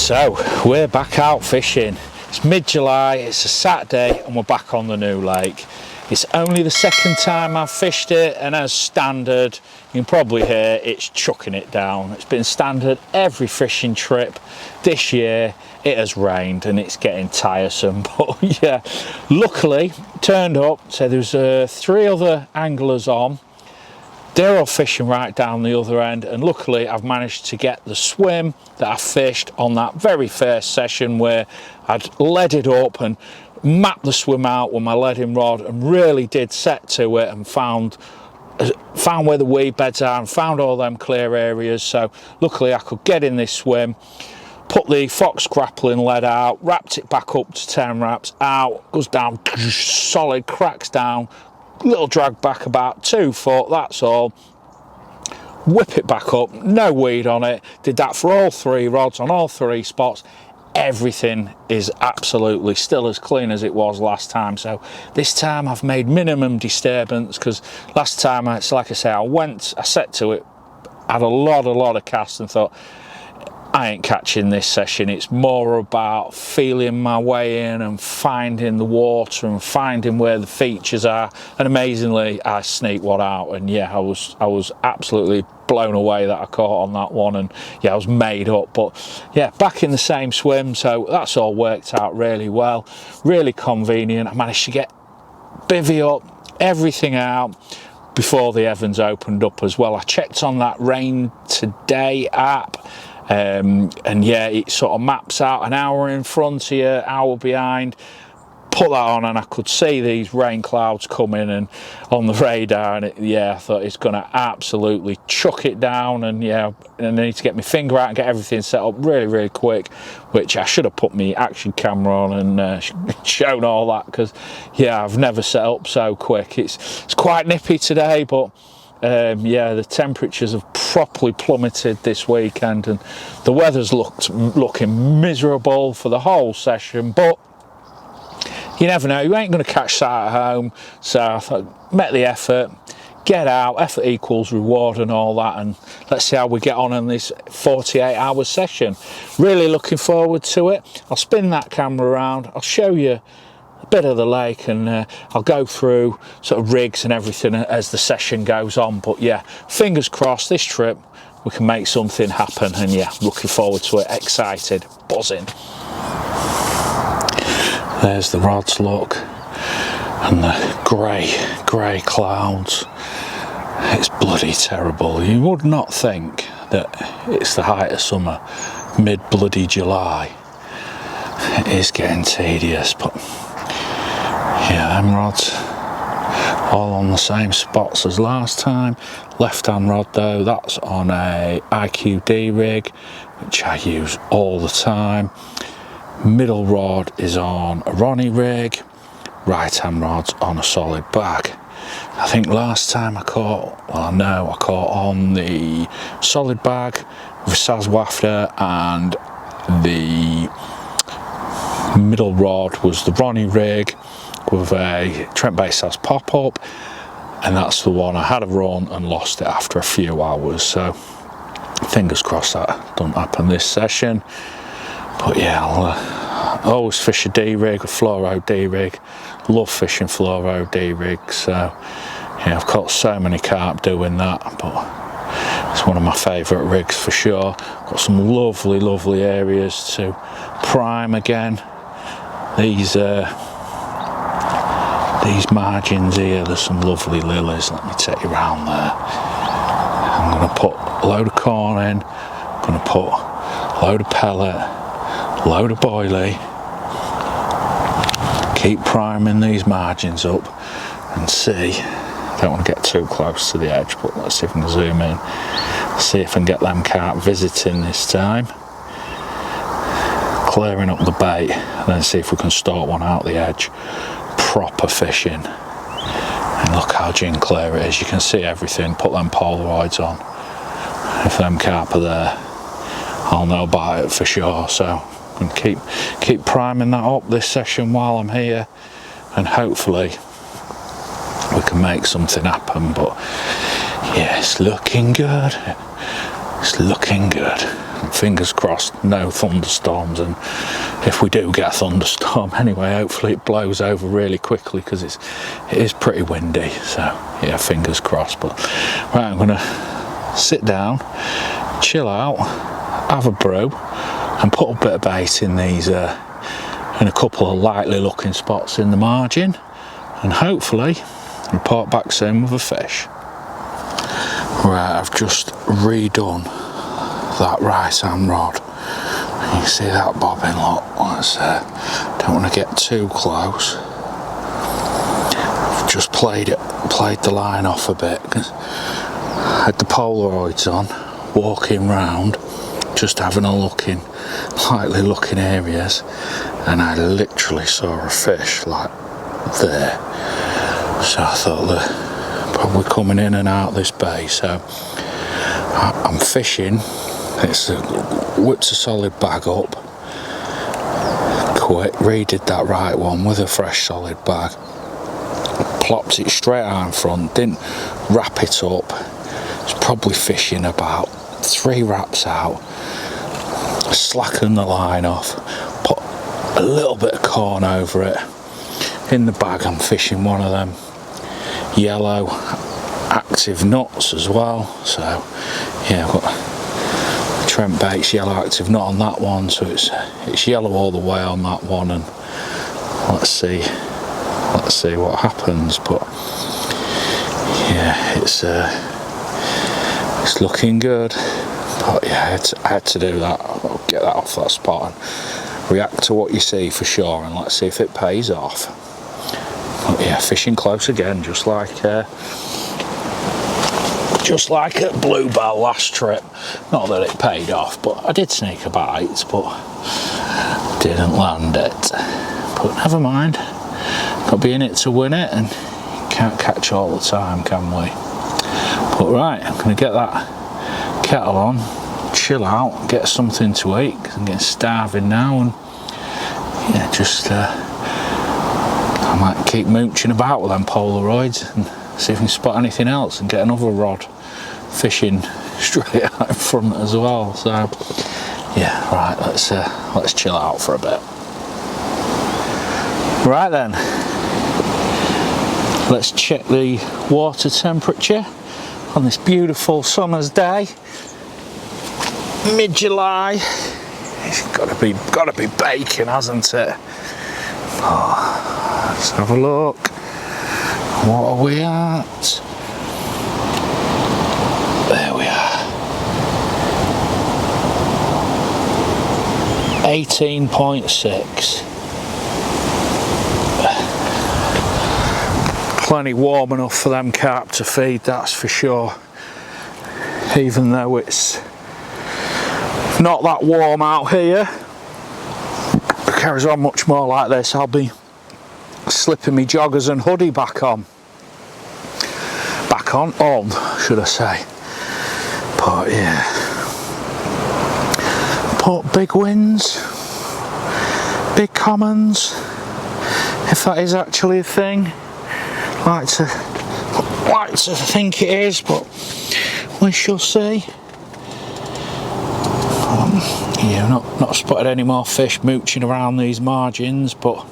So we're back out fishing. It's mid-July, it's a Saturday, and we're back on the new lake. It's only the second time I've fished it, and as standard, you can probably hear it's chucking it down. It's been standard every fishing trip this year. It has rained and it's getting tiresome, but yeah, luckily turned up. So there's 3 other anglers on. They're all fishing right down the other end, and luckily I've managed to get the swim that I fished on that very first session where I'd led it up and mapped the swim out with my leading rod and really did set to it and found where the weed beds are and found all them clear areas. So luckily I could get in this swim, put the fox grappling lead out, wrapped it back up to 10 wraps, out, goes down, solid, cracks down, little drag back about 2 foot, that's all. Whip it back up, no weed on it. Did that for all 3 rods on all 3 spots. Everything is absolutely still as clean as it was last time. So this time I've made minimum disturbance, because last time, it's like I say, I set to it, had a lot of casts and thought, I ain't catching this session. It's more about feeling my way in and finding the water and finding where the features are. And amazingly, I sneaked one out, and yeah, I was absolutely blown away that I caught on that one, and yeah, I was made up. But yeah, back in the same swim, so that's all worked out really well, really convenient. I managed to get bivvy up, everything out before the Evans opened up as well. I checked on that Rain Today app, and yeah, it sort of maps out an hour in front of you, hour behind. Put that on and I could see these rain clouds coming and on the radar, and yeah, I thought it's gonna absolutely chuck it down. And yeah, and I need to get my finger out and get everything set up really quick, which I should have put my action camera on and shown all that, because yeah, I've never set up so quick. It's quite nippy today, but yeah, the temperatures have properly plummeted this weekend, and the weather's looking miserable for the whole session. But you never know, you ain't going to catch that at home. So I thought, met the effort, get out, effort equals reward and all that, and let's see how we get on in this 48-hour session. Really looking forward to it. I'll spin that camera around, I'll show you a bit of the lake, and I'll go through sort of rigs and everything as the session goes on. But yeah, fingers crossed this trip we can make something happen, and yeah, looking forward to it, excited, buzzing. There's the rods, look, and the grey clouds. It's bloody terrible. You would not think that it's the height of summer, mid-bloody July. It is getting tedious, but yeah, them rods all on the same spots as last time. Left-hand rod though, that's on a IQD rig, which I use all the time. Middle rod is on a Ronnie rig, right hand rod's on a solid bag. I think last time I caught on the solid bag with Saz Wafter, and the middle rod was the Ronnie rig with a Trent Bay Saz pop up, and that's the one I had a run and lost it after a few hours. So fingers crossed that don't happen this session. But yeah, I'll always fish a D-rig, a fluoro D-rig. Love fishing fluoro D-rigs. So yeah, I've caught so many carp doing that, but it's one of my favourite rigs for sure. Got some lovely areas to prime again. These margins here, there's some lovely lilies. Let me take you around there. I'm going to put a load of corn in, I'm going to put a load of pellet, load of boilie, keep priming these margins up and see. I don't want to get too close to the edge, but let's see if I can zoom in, see if I can get them carp visiting this time, clearing up the bait, and then see if we can stalk one out the edge. Proper fishing, and look how gin clear it is. You can see everything. Put them Polaroids on. If them carp are there, I'll know about it for sure. So and keep priming that up this session while I'm here, and hopefully we can make something happen. But yeah, it's looking good. It's looking good. Fingers crossed, no thunderstorms, and if we do get a thunderstorm anyway, hopefully it blows over really quickly because it is pretty windy. So yeah, fingers crossed. But right, I'm gonna sit down, chill out, have a brew, and put a bit of bait in these in a couple of likely looking spots in the margin, and hopefully report back soon with a fish. Right, I've just redone that right hand rod. You see that bobbing, look. Don't want to get too close. I've just played the line off a bit. I had the Polaroids on, walking round, just having a look in likely looking areas, and I literally saw a fish like there. So I thought they're probably coming in and out this bay. So I'm fishing. Whipped a solid bag up, quick, redid that right one with a fresh solid bag, plopped it straight out in front, didn't wrap it up. It's probably fishing about 3 wraps out, slacken the line off, put a little bit of corn over it. In the bag I'm fishing one of them yellow active nuts as well. So yeah, I've got Trent Bates yellow active nut on that one, so it's yellow all the way on that one, and let's see what happens. But yeah, it's looking good. But yeah, I had to do that. I'll get that off that spot and react to what you see for sure, and let's see if it pays off. But yeah, fishing close again, just like at Bluebell last trip. Not that it paid off, but I did sneak a bite, but didn't land it. But never mind, got to be in it to win it, and can't catch all the time, can we? But right, I'm going to get that kettle on, chill out, get something to eat, because I'm getting starving now, and yeah, just I might keep mooching about with them Polaroids and see if we can spot anything else and get another rod fishing straight out in front as well. So yeah, right, let's chill out for a bit. Right then, let's check the water temperature on this beautiful summer's day, mid-July. It's gotta be baking, hasn't it? Oh, let's have a look. What are we at? There we are. 18.6. Plenty warm enough for them carp to feed, that's for sure. Even though it's not that warm out here, it carries on much more like this. I'll be slipping me joggers and hoodie back on, should I say. But yeah, but big winds, big commons, if that is actually a thing. Like to think it is, but we shall see. Yeah, not spotted any more fish mooching around these margins, but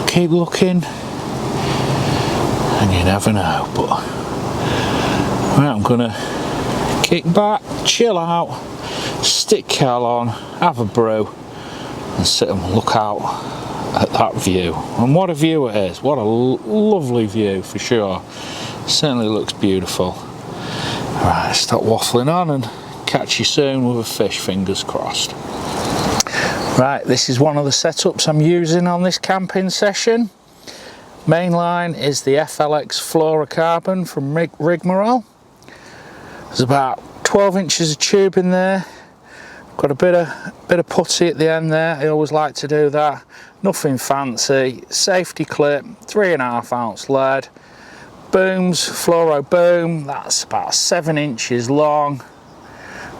keep looking and you never know. But right, I'm gonna kick back, chill out, stick kettle on, have a brew, and sit and look out at that view. And what a view it is, what a lovely view for sure. Certainly looks beautiful. Right, stop waffling on and catch you soon with a fish, fingers crossed. Right, this is one of the setups I'm using on this camping session. Main line is the FLX fluorocarbon from Rigmarole. There's about 12 inches of tube in there. Got a bit of putty at the end there. I always like to do that. Nothing fancy. Safety clip, 3.5 ounce lead. Booms, fluoro boom. That's about 7 inches long,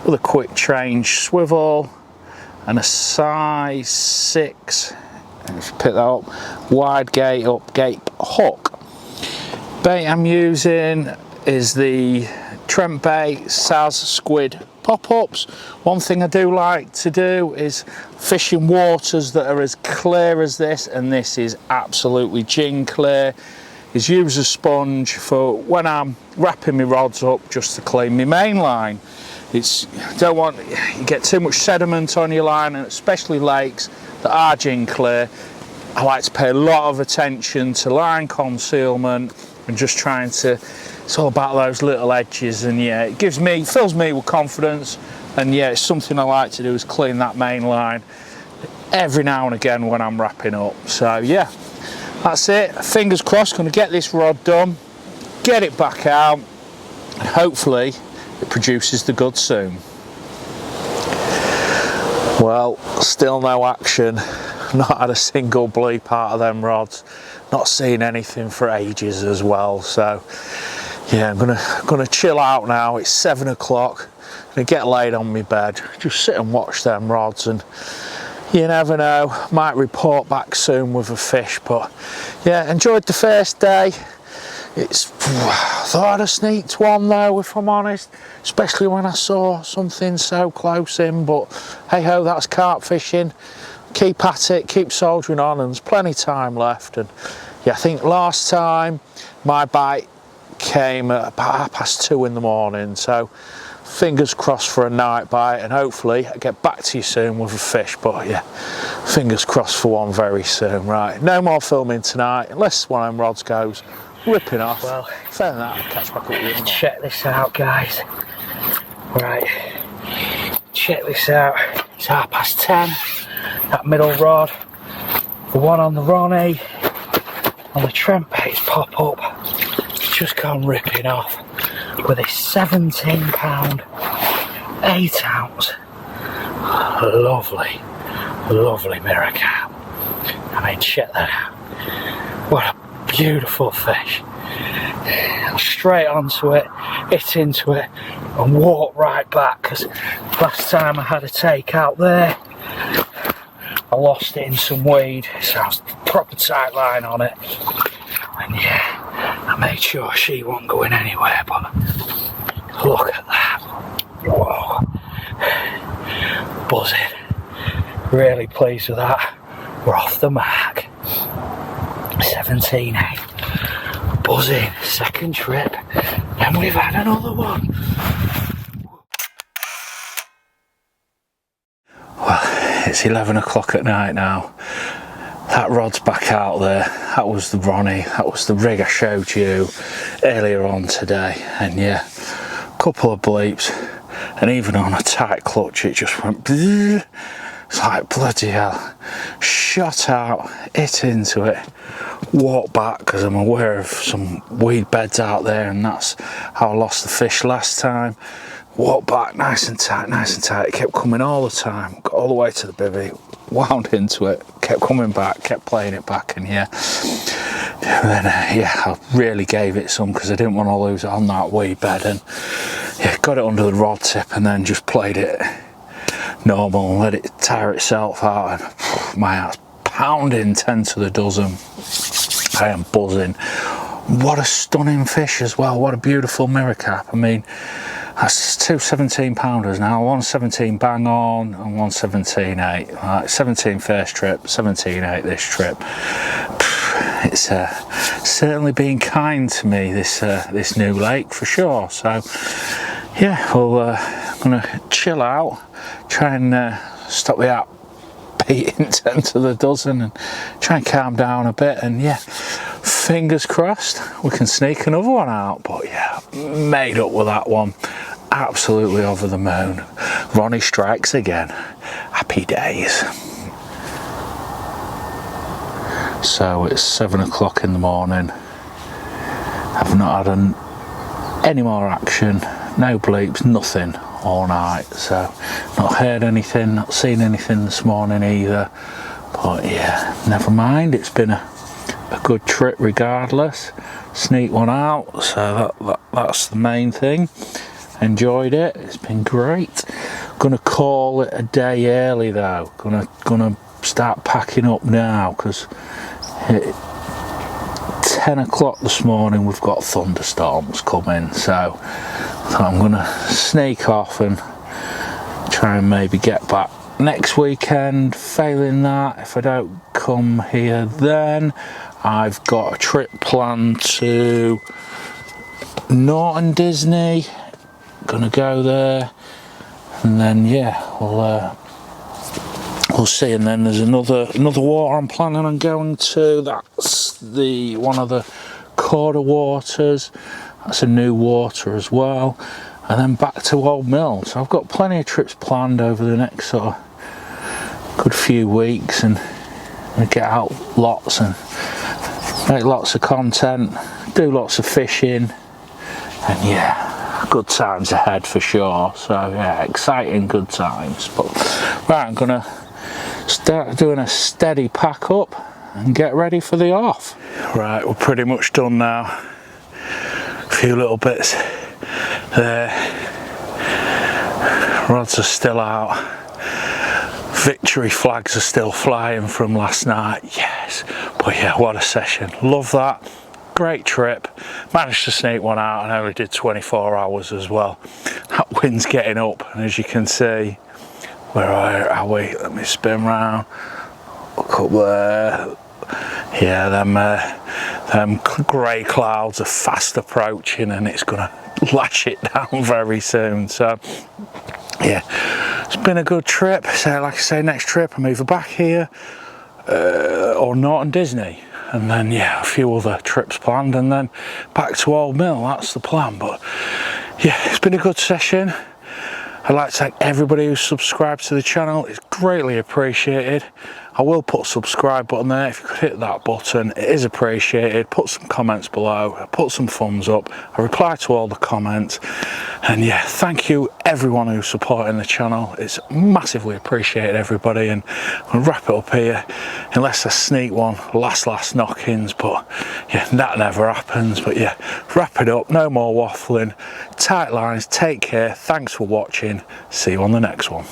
with a quick change swivel and a size 6. Let's pick that up. Wide gate up gape hook. Bait I'm using is the Trent Bay, Saz, squid pop-ups. One thing I do like to do is fish in waters that are as clear as this, and this is absolutely gin clear. Is use a sponge for when I'm wrapping my rods up, just to clean my main line. It's don't want you get too much sediment on your line, and especially lakes that are gin clear. I like to pay a lot of attention to line concealment and just trying to. It's all about those little edges, and yeah, it fills me with confidence. And yeah, it's something I like to do, is clean that main line every now and again when I'm wrapping up. So yeah. That's it, fingers crossed, going to get this rod done, get it back out, and hopefully it produces the goods soon. Well, still no action, not had a single bleep out of them rods, not seen anything for ages as well. So yeah, I'm gonna chill out now. It's 7 o'clock, gonna get laid on my bed, just sit and watch them rods, and you never know, might report back soon with a fish. But yeah, enjoyed the first day. Thought I'd have sneaked one though, if I'm honest, especially when I saw something so close in. But hey ho, that's carp fishing. Keep at it, keep soldiering on, and there's plenty of time left. And yeah, I think last time my bite came at about 2:30 in the morning, so fingers crossed for a night bite, and hopefully I get back to you soon with a fish. But yeah, fingers crossed for one very soon. Right, no more filming tonight unless one of them rods goes ripping off. Well, fair than that, I'll catch back up with you. Check this out, guys. Right, check this out. It's 10:30. That middle rod, the one on the Ronnie, on the Trent Bay's pop up, it's just gone ripping off with a 17-pound 8-ounce lovely mirror carp. I mean, check that out, what a beautiful fish. Straight onto it, hit into it and walk right back, because last time I had a take out there I lost it in some weed, so I was proper tight line on it, and yeah, I made sure she wasn't going anywhere. But look at that, whoa, buzzing, really pleased with that. We're off the mark, 17.8, buzzing, second trip, and we've had another one. It's 11 o'clock at night now. That rod's back out there. That was the Ronnie. That was the rig I showed you earlier on today. And yeah, a couple of bleeps, and even on a tight clutch it just went bleh. It's like bloody hell. Shot out, hit into it, walked back because I'm aware of some weed beds out there, and that's how I lost the fish last time. Walked back nice and tight, it kept coming all the time, got all the way to the bivvy, wound into it, kept coming back, kept playing it back, and yeah, and then yeah, I really gave it some because I didn't want to lose it on that weed bed, and yeah, got it under the rod tip and then just played it normal and let it tire itself out, and my heart's pounding 10 to the dozen. I am buzzing. What a stunning fish as well, what a beautiful mirror carp. I mean, that's two 17-pounders now, one 17 bang on and one 17.8. Right, 17 first trip, 17.8 this trip. It's certainly been kind to me, this new lake, for sure. So yeah, well, I'm gonna chill out, try and stop the heart beating 10 to the dozen, and try and calm down a bit, and yeah, fingers crossed we can sneak another one out. But yeah, made up with that one, absolutely over the moon. Ronnie strikes again, happy days. So it's 7 o'clock in the morning. I've not had any more action, no bleeps, nothing all night, so not heard anything, not seen anything this morning either. But yeah, never mind, it's been a good trip regardless. Sneak one out, so that's the main thing. Enjoyed it, it's been great. Gonna call it a day early though, gonna start packing up now, because 10 o'clock this morning we've got thunderstorms coming, so I'm gonna sneak off and try and maybe get back next weekend. Failing that, if I don't come here then, I've got a trip planned to Norton Disney. Gonna go there, and then yeah, we'll see. And then there's another water I'm planning on going to. That's the one of the Corder waters. That's a new water as well. And then back to Old Mill. So I've got plenty of trips planned over the next sort of good few weeks, and get out lots and make lots of content, do lots of fishing, and yeah, good times ahead for sure. So yeah, exciting good times. But right, I'm gonna start doing a steady pack up and get ready for the off. Right, we're pretty much done now. A few little bits there. Rods are still out. Victory flags are still flying from last night. Yes, but yeah, what a session. Love that. Great trip. Managed to sneak one out and only did 24 hours as well. That wind's getting up, and as you can see, where are we? Let me spin round. Look up there. Yeah, them grey clouds are fast approaching, and it's gonna lash it down very soon. So yeah, it's been a good trip. So like I say, next trip I'm either back here or Norton Disney, and then yeah, a few other trips planned, and then back to Old Mill. That's the plan. But yeah, it's been a good session. I'd like to thank everybody who's subscribed to the channel. It's greatly appreciated. I will put a subscribe button there. If you could hit that button, it is appreciated. Put some comments below, put some thumbs up. I reply to all the comments. And yeah, thank you everyone who's supporting the channel. It's massively appreciated, everybody. And I'll wrap it up here, unless I sneak one last knock-ins, but yeah, that never happens. But yeah, wrap it up, no more waffling. Tight lines, take care, thanks for watching. See you on the next one.